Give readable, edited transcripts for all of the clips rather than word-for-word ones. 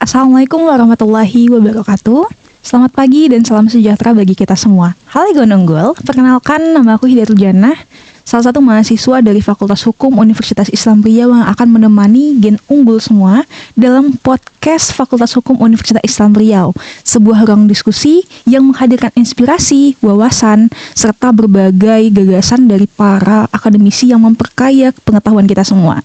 Assalamualaikum warahmatullahi wabarakatuh. Selamat pagi dan salam sejahtera bagi kita semua. Halo Gon Unggul, perkenalkan nama aku Hidayatul Jannah, salah satu mahasiswa dari Fakultas Hukum Universitas Islam Riau yang akan menemani Gen Unggul semua dalam podcast Fakultas Hukum Universitas Islam Riau, sebuah ruang diskusi yang menghadirkan inspirasi, wawasan, serta berbagai gagasan dari para akademisi yang memperkaya pengetahuan kita semua.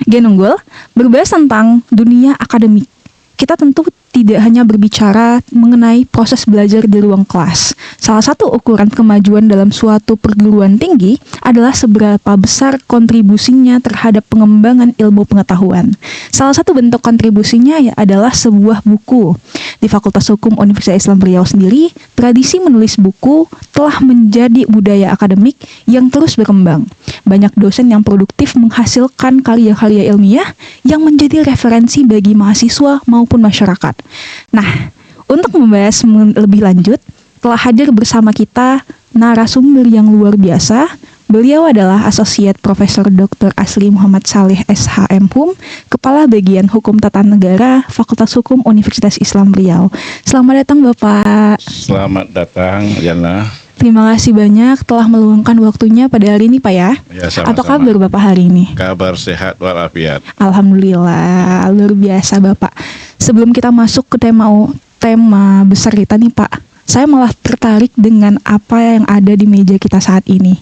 Gen Unggul berbahas tentang dunia akademik. Kita tentu tidak hanya berbicara mengenai proses belajar di ruang kelas. Salah satu ukuran kemajuan dalam suatu perguruan tinggi adalah seberapa besar kontribusinya terhadap pengembangan ilmu pengetahuan. Salah satu bentuk kontribusinya adalah sebuah buku. Di Fakultas Hukum Universitas Islam Riau sendiri, tradisi menulis buku telah menjadi budaya akademik yang terus berkembang. Banyak dosen yang produktif menghasilkan karya-karya ilmiah yang menjadi referensi bagi mahasiswa maupun masyarakat. Nah, untuk membahas lebih lanjut, telah hadir bersama kita narasumber yang luar biasa. Beliau adalah Asosiat Profesor Dr. Asli Muhammad Saleh SHM Hum, Kepala Bagian Hukum Tata Negara Fakultas Hukum Universitas Islam Riau. Selamat datang Bapak. Selamat datang, Yana. Terima kasih banyak telah meluangkan waktunya pada hari ini Pak ya. Ya, sama-sama. Apa kabar Bapak hari ini? Kabar sehat walafiat. Alhamdulillah, luar biasa Bapak. Sebelum kita masuk ke tema besar kita nih Pak, saya malah tertarik dengan apa yang ada di meja kita saat ini.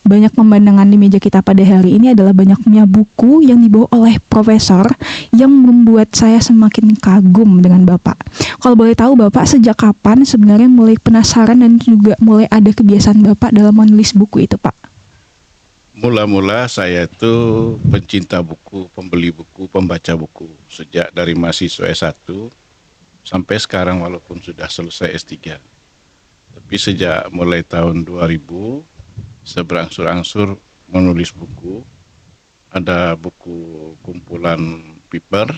Banyak pemandangan di meja kita pada hari ini adalah banyaknya buku yang dibawa oleh profesor yang membuat saya semakin kagum dengan Bapak. Kalau boleh tahu Bapak sejak kapan sebenarnya mulai penasaran dan juga mulai ada kebiasaan Bapak dalam menulis buku itu Pak? Mula-mula saya itu pencinta buku, pembeli buku, pembaca buku. Sejak dari mahasiswa S1 sampai sekarang walaupun sudah selesai S3. Tapi sejak mulai tahun 2000, saya berangsur-angsur menulis buku. Ada buku kumpulan paper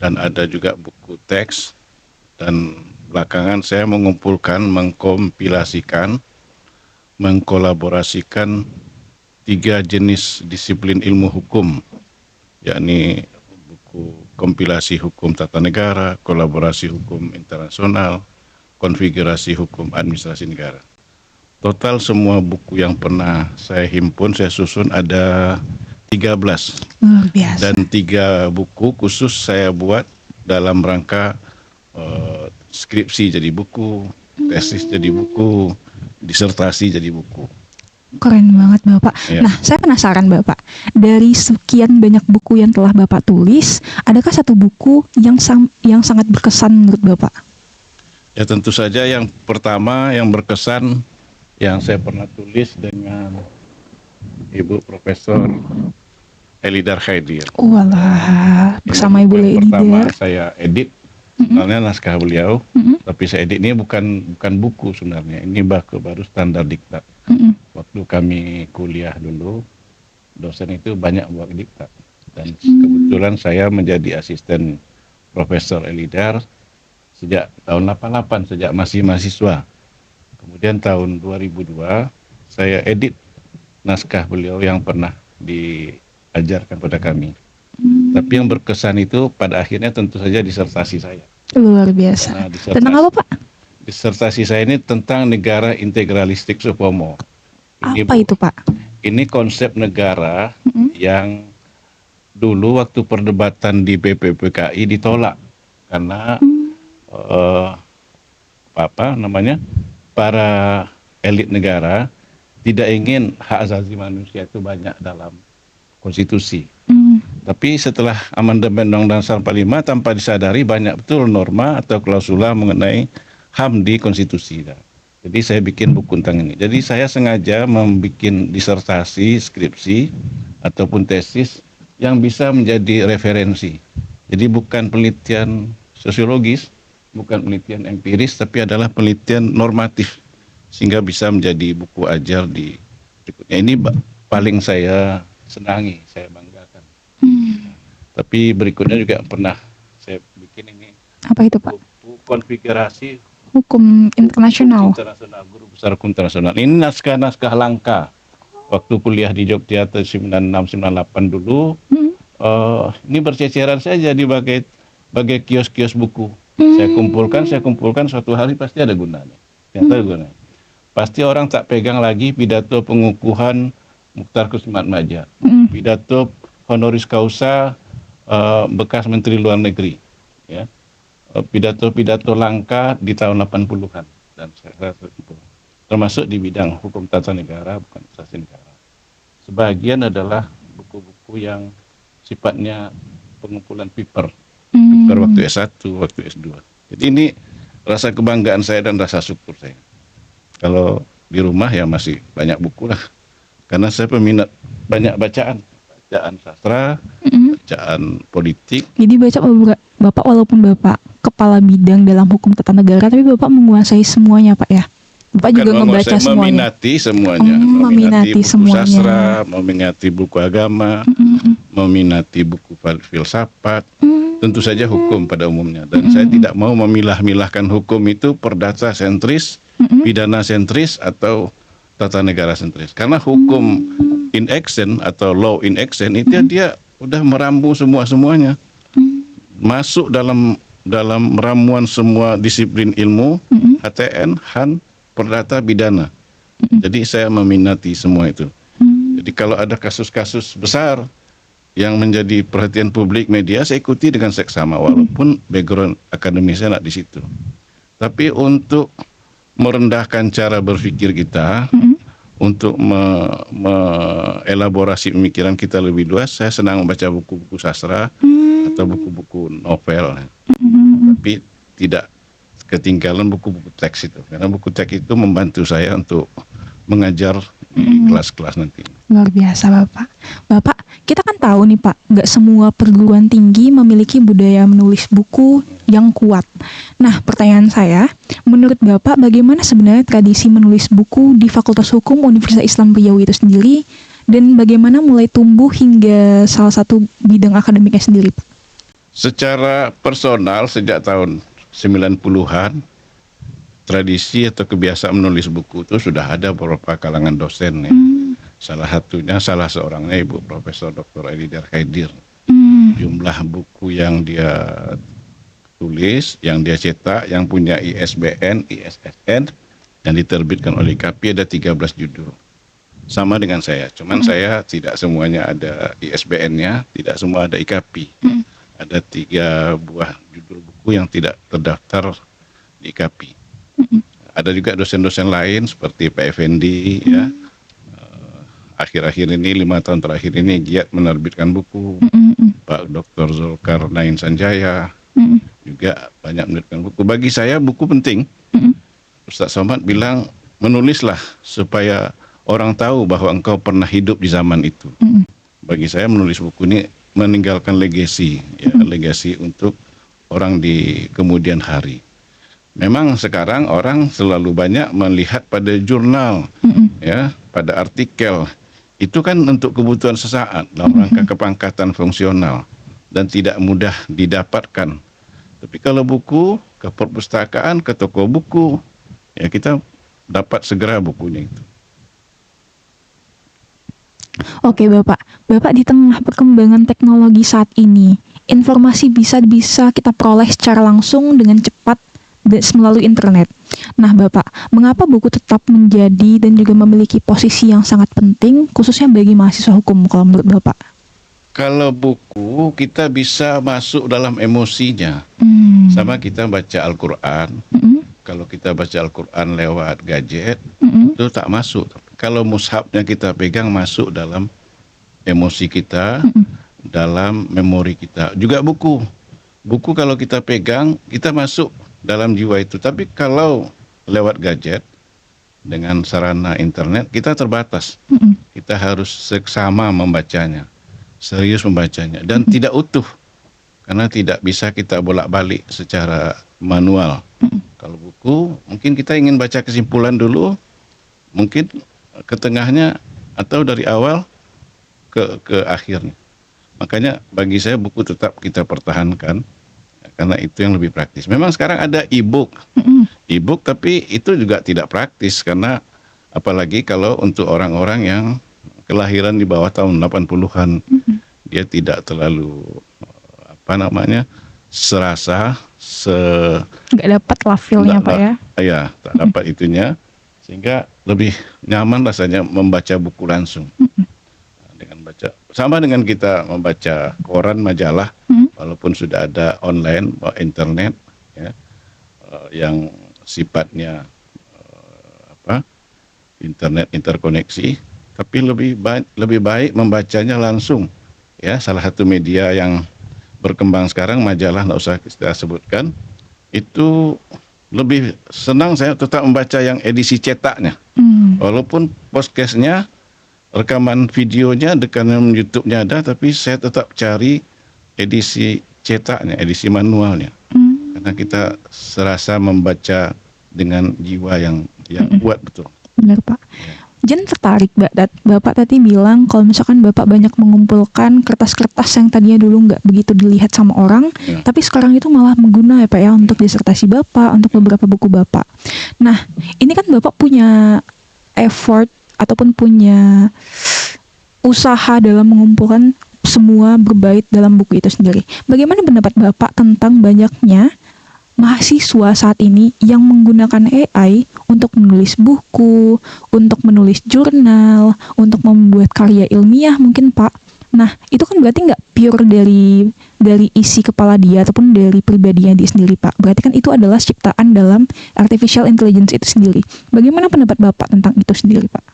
dan ada juga buku teks. Dan belakangan saya mengumpulkan, mengkompilasikan, mengkolaborasikan 3 jenis disiplin ilmu hukum, yakni buku kompilasi hukum tata negara, kolaborasi hukum internasional, konfigurasi hukum administrasi negara. Total semua buku yang pernah saya himpun, saya susun ada 13. Luar biasa. Dan 3 buku khusus saya buat dalam rangka skripsi jadi buku, tesis jadi buku, disertasi jadi buku. Keren banget Bapak. Ya. Nah, saya penasaran Bapak, dari sekian banyak buku yang telah Bapak tulis, adakah satu buku yang sangat berkesan menurut Bapak? Ya tentu saja yang pertama yang berkesan yang saya pernah tulis dengan Ibu Profesor Elidar Khaidir. Walah, bersama Ibu Yang pertama Elidar. saya edit, sebenarnya naskah beliau, tapi saya edit ini bukan buku sebenarnya, ini baru standar diktat. Waktu kami kuliah dulu, dosen itu banyak buat diktat, dan kebetulan saya menjadi asisten Profesor Elidar sejak tahun 88, sejak masih mahasiswa. Kemudian tahun 2002 saya edit naskah beliau yang pernah diajarkan pada kami. Tapi yang berkesan itu pada akhirnya tentu saja disertasi saya. Luar biasa. Nah, Tentang apa Pak? Disertasi saya ini tentang negara integralistik Supomo. Apa itu Pak? Ini konsep negara yang dulu waktu perdebatan di BPPKI ditolak karena para elit negara tidak ingin hak asasi manusia itu banyak dalam konstitusi. Tapi setelah amandemen Undang-Undang Dasar 45 tanpa disadari banyak betul norma atau klausula mengenai HAM di konstitusi. Jadi saya bikin buku tentang ini. Jadi saya sengaja membuat disertasi, skripsi ataupun tesis yang bisa menjadi referensi. Jadi bukan penelitian sosiologis, bukan penelitian empiris, tapi adalah penelitian normatif sehingga bisa menjadi buku ajar di berikutnya. Ini paling saya senangi, saya banggakan. Tapi berikutnya juga pernah saya bikin ini. Apa itu Pak? Buku konfigurasi Hukum internasional. Guru besar hukum internasional. Ini naskah-naskah langka. Waktu kuliah di Yogyakarta 96-98 dulu, ini berceceran saja dipakai bagai kios-kios buku. Saya kumpulkan, suatu hari pasti ada gunanya. Ternyata ada gunanya. Pasti orang tak pegang lagi pidato pengukuhan Mukhtar Kussumadmaja, pidato honoris causa bekas Menteri Luar Negeri, ya, pidato-pidato langka di tahun 80-an dan saya termasuk di bidang hukum tata negara, bukan administrasi negara. Sebagian adalah buku-buku yang sifatnya pengumpulan paper waktu S1, waktu S2. Jadi ini rasa kebanggaan saya dan rasa syukur saya. Kalau di rumah ya masih banyak buku lah, karena saya peminat banyak bacaan sastra, bacaan politik. Jadi Bapak walaupun Bapak kepala bidang dalam hukum tata negara, tapi Bapak menguasai semuanya, Pak, ya? Bapak juga ngebaca semuanya. Meminati semuanya. Meminati buku semuanya. Sastra, meminati buku agama, meminati buku filsafat, tentu saja hukum pada umumnya. Dan saya tidak mau memilah-milahkan hukum itu perdata sentris, pidana sentris, atau tata negara sentris. Karena hukum in action atau law in action itu dia udah merambu semuanya. Masuk dalam ramuan semua disiplin ilmu, HTN, Han, perdata, pidana. Jadi saya meminati semua itu. Jadi kalau ada kasus-kasus besar yang menjadi perhatian publik media, saya ikuti dengan seksama walaupun background akademis saya tidak di situ. Tapi untuk merendahkan cara berpikir kita, untuk elaborasi pemikiran kita lebih luas, saya senang membaca buku-buku sastra atau buku-buku novel. Tapi tidak ketinggalan buku-buku teks itu, karena buku teks itu membantu saya untuk mengajar di kelas-kelas nanti. Luar biasa, Bapak, kita kan tahu nih, Pak, nggak semua perguruan tinggi memiliki budaya menulis buku yang kuat. Nah, pertanyaan saya, menurut Bapak bagaimana sebenarnya tradisi menulis buku di Fakultas Hukum Universitas Islam Riau itu sendiri, dan bagaimana mulai tumbuh hingga salah satu bidang akademiknya sendiri, Pak? Secara personal sejak tahun 90-an, tradisi atau kebiasaan menulis buku itu sudah ada beberapa kalangan dosen, ya. Salah seorangnya Ibu Profesor Dr. Elidar Khaidir. Jumlah buku yang dia tulis, yang dia cetak, yang punya ISBN, ISSN, dan diterbitkan oleh IKAPI ada 13 judul. Sama dengan saya, cuman saya tidak semuanya ada ISBN-nya, tidak semua ada IKAPI. Ada 3 buah judul buku yang tidak terdaftar di IKAPI. Ada juga dosen-dosen lain seperti Pak Effendi, ya. Akhir-akhir ini 5 tahun terakhir ini giat menerbitkan buku. Pak Dr. Zulkarnain Sanjaya juga banyak menerbitkan buku. Bagi saya buku penting. Ustaz Somad bilang menulislah supaya orang tahu bahwa engkau pernah hidup di zaman itu. Bagi saya menulis buku ini meninggalkan legasi, ya, legasi untuk orang di kemudian hari. Memang sekarang orang selalu banyak melihat pada jurnal, ya, pada artikel. Itu kan untuk kebutuhan sesaat dalam rangka kepangkatan fungsional dan tidak mudah didapatkan. Tapi kalau buku, ke perpustakaan, ke toko buku, ya kita dapat segera bukunya itu. Oke, Bapak di tengah perkembangan teknologi saat ini, informasi bisa kita peroleh secara langsung dengan cepat melalui internet. Nah, Bapak, mengapa buku tetap menjadi dan juga memiliki posisi yang sangat penting, khususnya bagi mahasiswa hukum, kalau menurut Bapak? Kalau buku, kita bisa masuk dalam emosinya. Sama kita baca Al-Quran. Kalau kita baca Al-Quran lewat gadget, itu tak masuk. Kalau mushafnya kita pegang, masuk dalam emosi kita, dalam memori kita. Juga buku kalau kita pegang, kita masuk dalam jiwa itu. Tapi kalau lewat gadget dengan sarana internet, kita terbatas. Kita harus seksama membacanya, serius membacanya, dan tidak utuh, karena tidak bisa kita bolak-balik secara manual. Kalau buku, mungkin kita ingin baca kesimpulan dulu, mungkin ke tengahnya, atau dari awal ke akhirnya. Makanya bagi saya buku tetap kita pertahankan, karena itu yang lebih praktis. Memang sekarang ada e-book, tapi itu juga tidak praktis, karena apalagi kalau untuk orang-orang yang kelahiran di bawah tahun 80-an, dia tidak terlalu serasa, Nggak dapat lah feel-nya Pak ya. Ya, tak dapat itunya, sehingga lebih nyaman rasanya membaca buku langsung. Dengan baca, sama dengan kita membaca koran, majalah, walaupun sudah ada online, internet, ya, yang sifatnya internet interkoneksi, tapi lebih baik membacanya langsung. Ya, salah satu media yang berkembang sekarang, majalah nggak usah kita sebutkan, itu lebih senang saya tetap membaca yang edisi cetaknya. Walaupun podcastnya, rekaman videonya, rekaman YouTube-nya ada, tapi saya tetap cari edisi cetaknya, edisi manualnya. Karena kita serasa membaca dengan jiwa yang kuat betul. Benar Pak. Jen tertarik Bapak tadi bilang kalau misalkan Bapak banyak mengumpulkan kertas-kertas yang tadinya dulu nggak begitu dilihat sama orang, tapi sekarang itu malah mengguna ya Pak ya untuk disertasi Bapak, untuk beberapa buku Bapak. Nah, ini kan Bapak punya effort ataupun punya usaha dalam mengumpulkan semua berbait dalam buku itu sendiri. Bagaimana pendapat Bapak tentang banyaknya mahasiswa saat ini yang menggunakan AI untuk menulis buku, untuk menulis jurnal, untuk membuat karya ilmiah mungkin Pak. Nah, itu kan berarti nggak pure dari isi kepala dia ataupun dari pribadinya dia sendiri Pak. Berarti kan itu adalah ciptaan dalam artificial intelligence itu sendiri. Bagaimana pendapat Bapak tentang itu sendiri Pak?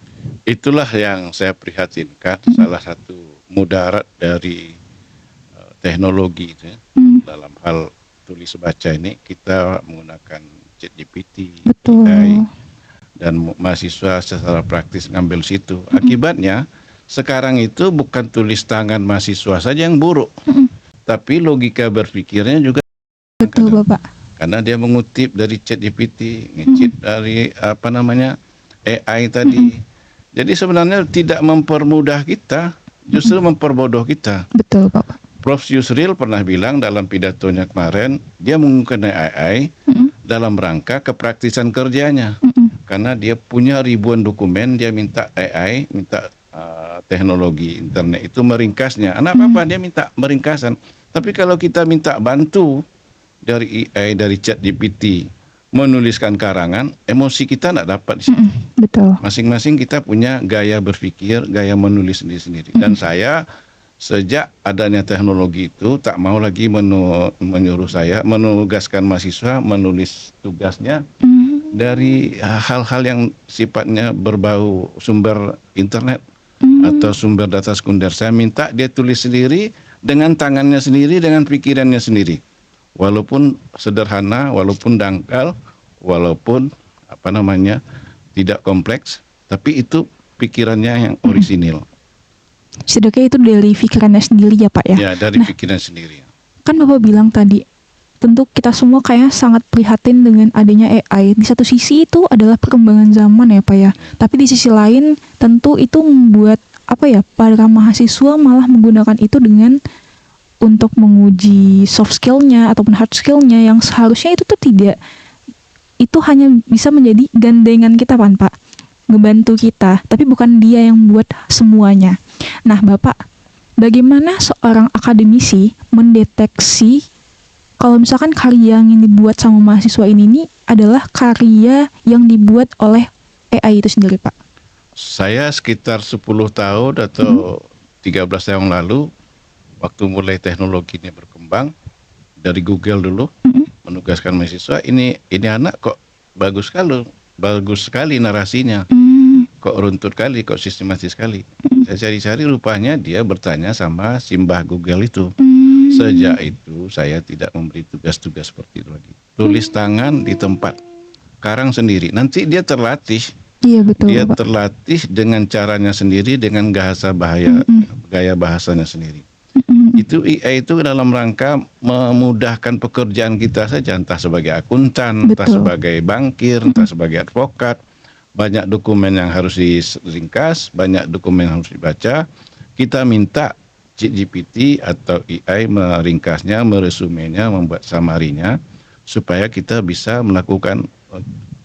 Itulah yang saya prihatinkan, salah satu mudarat dari teknologi itu ya, dalam hal tulis baca ini kita menggunakan ChatGPT, AI, dan mahasiswa secara praktis ngambil situ. Akibatnya sekarang itu bukan tulis tangan mahasiswa saja yang buruk, tapi logika berpikirnya juga. Betul Bapak. Karena dia mengutip dari ChatGPT, ngecit dari AI tadi. Jadi sebenarnya tidak mempermudah kita, justru memperbodoh kita. Betul Bapak. Prof. Yusril pernah bilang dalam pidatonya kemarin, dia menggunakan AI dalam rangka kepraktisan kerjanya. Karena dia punya ribuan dokumen, dia minta AI, minta teknologi internet itu meringkasnya. Apa-apa dia minta meringkasan. Tapi kalau kita minta bantu dari AI, dari ChatGPT, menuliskan karangan, emosi kita tidak dapat di situ. Betul. Masing-masing kita punya gaya berpikir, gaya menulis sendiri-sendiri. Dan saya sejak adanya teknologi itu tak mau lagi menyuruh saya menugaskan mahasiswa menulis tugasnya dari hal-hal yang sifatnya berbau sumber internet atau sumber data sekunder. Saya minta dia tulis sendiri dengan tangannya sendiri, dengan pikirannya sendiri. Walaupun sederhana, walaupun dangkal, walaupun tidak kompleks, tapi itu pikirannya yang orisinil. Setidaknya itu dari pikirannya sendiri ya Pak ya? Ya, dari pikiran sendiri. Kan Bapak bilang tadi, tentu kita semua kayak sangat prihatin dengan adanya AI. Di satu sisi itu adalah perkembangan zaman ya Pak ya. Tapi di sisi lain tentu itu membuat para mahasiswa malah menggunakan itu dengan untuk menguji soft skill-nya ataupun hard skill-nya yang seharusnya itu tuh tidak. Itu hanya bisa menjadi gandengan kita kan Pak. Ngebantu kita, tapi bukan dia yang buat semuanya. Nah Bapak, bagaimana seorang akademisi mendeteksi kalau misalkan karya yang dibuat sama mahasiswa ini adalah karya yang dibuat oleh AI itu sendiri Pak? Saya sekitar 10 tahun atau 13 tahun lalu, waktu mulai teknologi ini berkembang, dari Google dulu, menugaskan mahasiswa, ini anak kok bagus sekali narasinya. Kok runtut kali, kok sistematis sekali. Saya cari-cari, rupanya dia bertanya sama simbah Google itu. Sejak itu saya tidak memberi tugas-tugas seperti itu lagi. Tulis tangan di tempat, karang sendiri. Nanti dia terlatih. Iya betul. Dia Bapak. terlatih dengan caranya sendiri, dengan gaya bahasanya sendiri. Itu AI itu dalam rangka memudahkan pekerjaan kita saja, entah sebagai akuntan, entah sebagai bankir, entah sebagai advokat. Banyak dokumen yang harus diringkas, banyak dokumen yang harus dibaca. Kita minta ChatGPT atau AI meringkasnya, meresumenya, membuat summary-nya, supaya kita bisa melakukan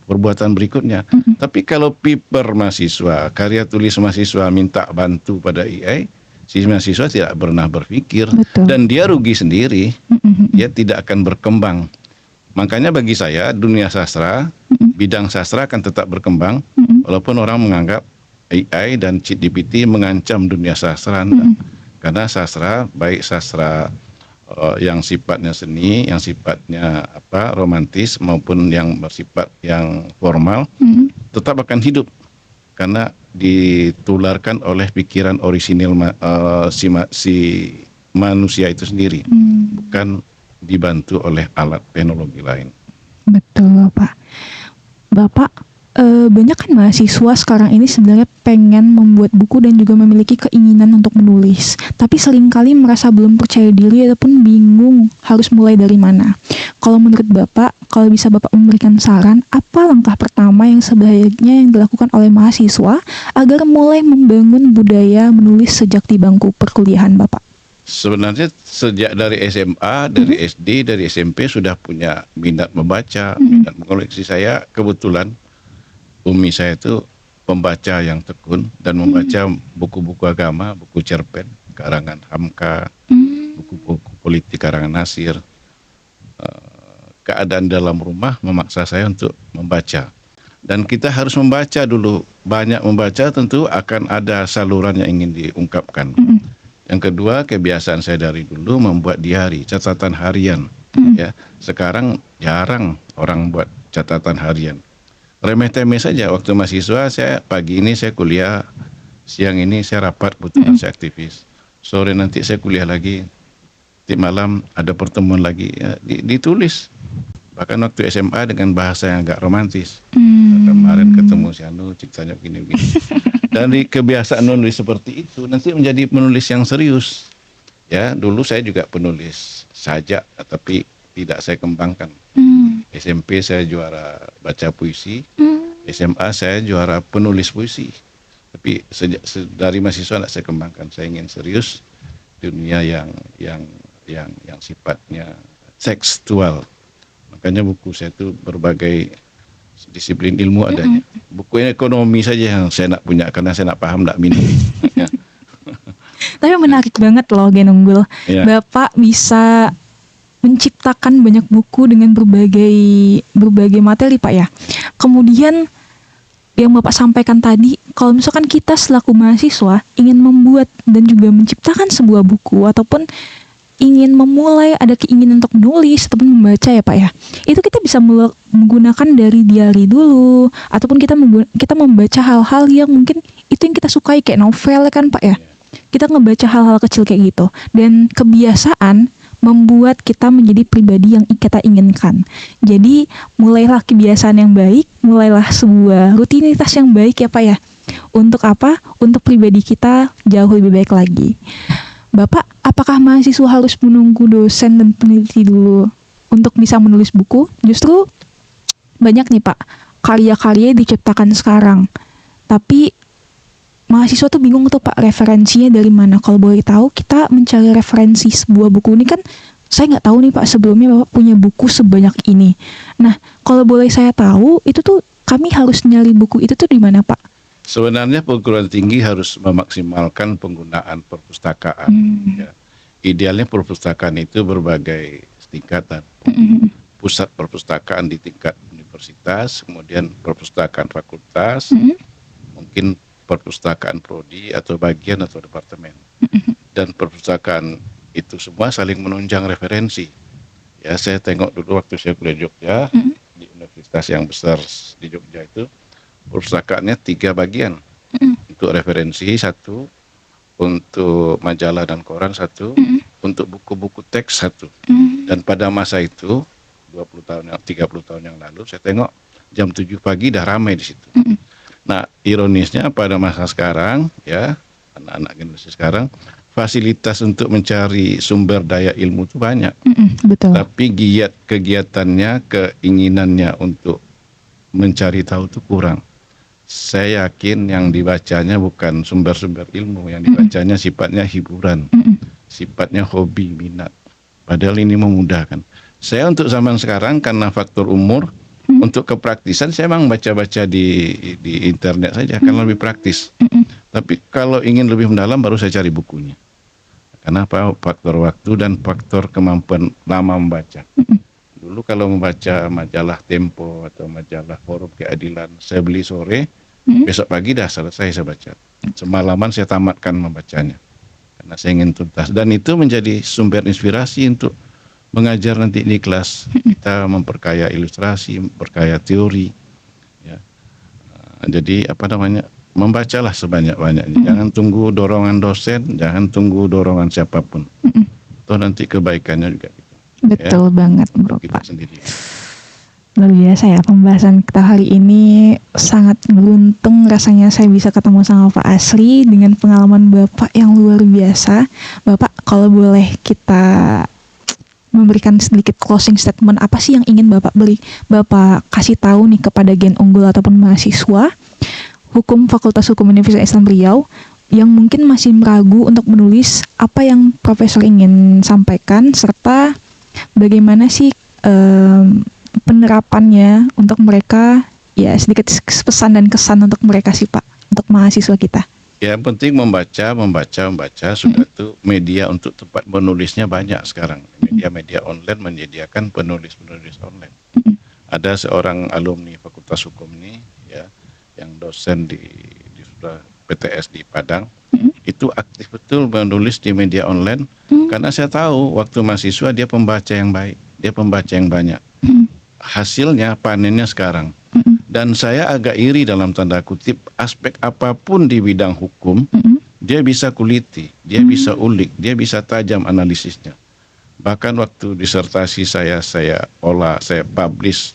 perbuatan berikutnya. Tapi kalau paper mahasiswa, karya tulis mahasiswa minta bantu pada AI, si mahasiswa tidak pernah berpikir, Betul. dan dia rugi sendiri, dia tidak akan berkembang. Makanya bagi saya dunia sastra, bidang sastra akan tetap berkembang, walaupun orang menganggap AI dan ChatGPT mengancam dunia sastra. Karena sastra, baik sastra yang sifatnya seni, yang sifatnya romantis maupun yang bersifat yang formal, tetap akan hidup karena ditularkan oleh pikiran orisinil si manusia itu sendiri, bukan dibantu oleh alat teknologi lain. Betul, Pak. Bapak, banyak kan mahasiswa sekarang ini sebenarnya pengen membuat buku dan juga memiliki keinginan untuk menulis, tapi seringkali merasa belum percaya diri ataupun bingung harus mulai dari mana. Kalau menurut Bapak, kalau bisa Bapak memberikan saran, apa langkah pertama yang sebaiknya yang dilakukan oleh mahasiswa agar mulai membangun budaya menulis sejak di bangku perkuliahan, Bapak? Sebenarnya sejak dari SMA, dari SD, dari SMP sudah punya minat membaca, minat mengoleksi. Saya kebetulan umi saya itu pembaca yang tekun dan membaca buku-buku agama, buku cerpen karangan Hamka, buku-buku politik karangan Nasir. Keadaan dalam rumah memaksa saya untuk membaca. Dan kita harus membaca dulu. Banyak membaca tentu akan ada saluran yang ingin diungkapkan. Yang kedua, kebiasaan saya dari dulu membuat diary, catatan harian. Ya, sekarang jarang orang buat catatan harian. Remeh-temeh saja. Waktu mahasiswa, saya pagi ini saya kuliah, siang ini saya rapat, kebetulan saya aktivis. Sore nanti saya kuliah lagi, nanti malam ada pertemuan lagi, ya, ditulis. Bahkan waktu SMA dengan bahasa yang agak romantis. Kemarin ketemu si Anu, ceritanya begini-begini. Dari kebiasaan menulis seperti itu, nanti menjadi penulis yang serius. Ya, dulu saya juga penulis saja, tapi tidak saya kembangkan. SMP saya juara baca puisi, SMA saya juara penulis puisi. Tapi dari mahasiswa tidak saya kembangkan. Saya ingin serius dunia yang sifatnya tekstual. Makanya buku saya itu berbagai disiplin ilmu adanya. Buku ekonomi saja yang saya nak punya karena saya nak paham, nak minum. Ya. Tapi menarik banget loh Gen Unggul. Ya. Bapak bisa menciptakan banyak buku dengan berbagai materi, Pak, ya. Kemudian yang Bapak sampaikan tadi, kalau misalkan kita selaku mahasiswa ingin membuat dan juga menciptakan sebuah buku ataupun ingin memulai, ada keinginan untuk menulis ataupun membaca ya Pak ya, itu kita bisa menggunakan dari diary dulu, ataupun kita membaca hal-hal yang mungkin itu yang kita sukai, kayak novel kan Pak ya. Kita ngebaca hal-hal kecil kayak gitu, dan kebiasaan membuat kita menjadi pribadi yang kita inginkan. Jadi mulailah kebiasaan yang baik, mulailah sebuah rutinitas yang baik ya Pak ya. Untuk apa? Untuk pribadi kita jauh lebih baik lagi. Bapak, apakah mahasiswa harus menunggu dosen dan peneliti dulu untuk bisa menulis buku? Justru banyak nih Pak, karya-karya diciptakan sekarang. Tapi mahasiswa tuh bingung tuh Pak, referensinya dari mana. Kalau boleh tahu, kita mencari referensi sebuah buku ini kan, saya nggak tahu nih Pak, sebelumnya Bapak punya buku sebanyak ini. Nah, kalau boleh saya tahu, itu tuh kami harus nyari buku itu tuh di mana Pak? Sebenarnya perguruan tinggi harus memaksimalkan penggunaan perpustakaan. Ya. Idealnya perpustakaan itu berbagai tingkatan. Pusat perpustakaan di tingkat universitas, kemudian perpustakaan fakultas, mungkin perpustakaan prodi atau bagian atau departemen. Dan perpustakaan itu semua saling menunjang referensi. Ya, saya tengok dulu waktu saya kuliah di Jogja, di universitas yang besar di Jogja itu, perpustakaannya 3 bagian. Untuk referensi 1, untuk majalah dan koran 1, untuk buku-buku teks 1. Dan pada masa itu 30 tahun yang lalu saya tengok jam 7 pagi dah ramai di situ. Nah, ironisnya pada masa sekarang ya, anak-anak generasi sekarang fasilitas untuk mencari sumber daya ilmu itu banyak. Betul. Tapi kegiatannya, keinginannya untuk mencari tahu itu kurang. Saya yakin yang dibacanya bukan sumber-sumber ilmu, yang dibacanya sifatnya hiburan, sifatnya hobi, minat. Padahal ini memudahkan. Saya untuk zaman sekarang karena faktor umur, untuk kepraktisan saya memang baca-baca di internet saja, karena lebih praktis. Tapi kalau ingin lebih mendalam baru saya cari bukunya. Karena apa? Faktor waktu dan faktor kemampuan lama membaca. Dulu kalau membaca majalah Tempo atau majalah Forum Keadilan, saya beli sore, besok pagi dah selesai saya baca. Semalaman saya tamatkan membacanya. Karena saya ingin tuntas. Dan itu menjadi sumber inspirasi untuk mengajar nanti di kelas. Kita memperkaya ilustrasi, memperkaya teori. Ya. Jadi membacalah sebanyak-banyaknya. Jangan tunggu dorongan dosen, jangan tunggu dorongan siapapun. Toh nanti kebaikannya juga. Betul banget, Bro Kita Pak. sendiri. Luar biasa ya pembahasan kita hari ini. Sangat beruntung rasanya saya bisa ketemu sama Pak Asri dengan pengalaman Bapak yang luar biasa. Bapak, kalau boleh kita memberikan sedikit closing statement, apa sih yang ingin Bapak kasih tahu nih kepada Gen Unggul ataupun mahasiswa Fakultas Hukum Universitas Islam Riau yang mungkin masih ragu untuk menulis apa yang Profesor ingin sampaikan, serta bagaimana sih penerapannya untuk mereka, ya sedikit pesan dan kesan untuk mereka sih Pak, untuk mahasiswa kita. Ya, yang penting membaca. Sudah itu media untuk tempat menulisnya banyak sekarang. Media-media online menyediakan penulis-penulis online. Ada seorang alumni Fakultas Hukum ini, ya, yang dosen di PTS di Padang, itu aktif betul menulis di media online. Karena saya tahu waktu mahasiswa dia pembaca yang baik, dia pembaca yang banyak. Hasilnya panennya sekarang. Dan saya agak iri dalam tanda kutip, aspek apapun di bidang hukum, dia bisa kuliti, dia bisa ulik, dia bisa tajam analisisnya. Bahkan waktu disertasi saya olah, saya publish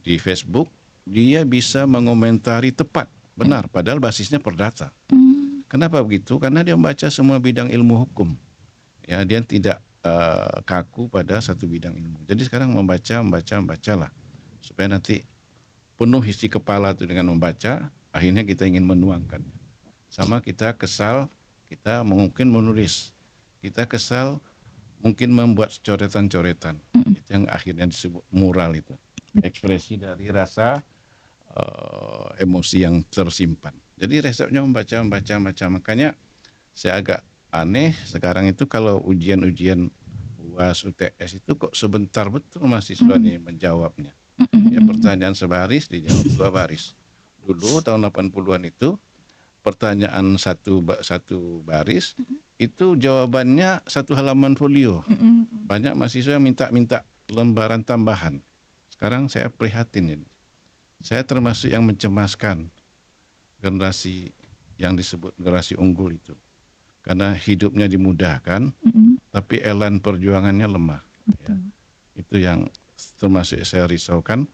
di Facebook, dia bisa mengomentari tepat, benar, padahal basisnya perdata. Kenapa begitu? Karena dia membaca semua bidang ilmu hukum. Ya, dia tidak kaku pada satu bidang ilmu. Jadi sekarang membacalah. Supaya nanti penuh isi kepala itu dengan membaca, akhirnya kita ingin menuangkan. Sama kita kesal, kita mungkin menulis. Kita kesal, mungkin membuat coretan-coretan. Itu yang akhirnya disebut mural itu. Ekspresi dari rasa emosi yang tersimpan. Jadi resepnya membaca. Makanya saya agak aneh sekarang itu kalau ujian-ujian UAS, UTS itu kok sebentar betul mahasiswa ini menjawabnya. Ya, pertanyaan sebaris dijawab 2 baris. Dulu tahun 80-an itu pertanyaan satu baris itu jawabannya 1 halaman folio. Banyak mahasiswa yang minta lembaran tambahan. Sekarang saya prihatin ini. Saya termasuk yang mencemaskan generasi yang disebut generasi unggul itu. Karena hidupnya dimudahkan, tapi elan perjuangannya lemah. Ya. Itu yang termasuk saya risaukan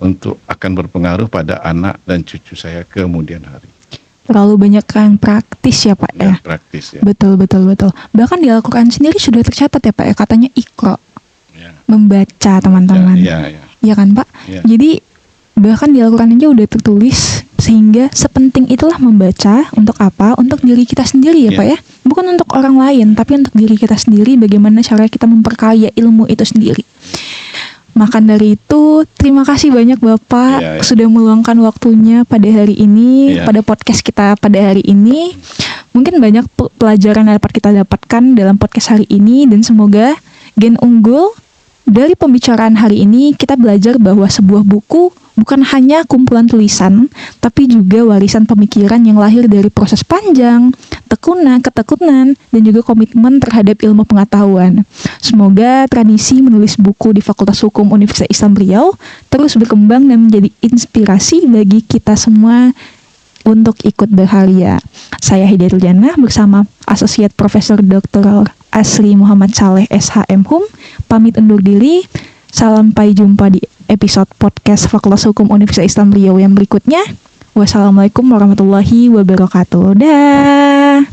untuk akan berpengaruh pada anak dan cucu saya kemudian hari. Terlalu banyak yang praktis ya Pak ya. Praktis ya. Betul. Bahkan di Al-Quran sendiri sudah tercatat ya Pak ya, katanya Iqra. Ya. Membaca teman-teman. Ya kan Pak? Ya. Jadi bahkan di Al-Quran aja udah tertulis, sehingga sepenting itulah membaca untuk apa? Untuk diri kita sendiri ya Pak ya. Bukan untuk orang lain, tapi untuk diri kita sendiri, bagaimana cara kita memperkaya ilmu itu sendiri. Maka dari itu, terima kasih banyak Bapak sudah meluangkan waktunya pada hari ini, pada podcast kita pada hari ini. Mungkin banyak pelajaran yang dapat kita dapatkan dalam podcast hari ini, dan semoga Gen Unggul dari pembicaraan hari ini kita belajar bahwa sebuah buku bukan hanya kumpulan tulisan, tapi juga warisan pemikiran yang lahir dari proses panjang, ketekunan, dan juga komitmen terhadap ilmu pengetahuan. Semoga tradisi menulis buku di Fakultas Hukum Universitas Islam Riau terus berkembang dan menjadi inspirasi bagi kita semua untuk ikut berkarya. Saya Hidayatul Jannah bersama Asosiat Profesor Dr. Asri Muhammad Saleh SHM Hum, pamit undur diri. Sampai jumpa di episode podcast Fakultas Hukum Universitas Islam Riau yang berikutnya. Wassalamualaikum warahmatullahi wabarakatuh. Dah.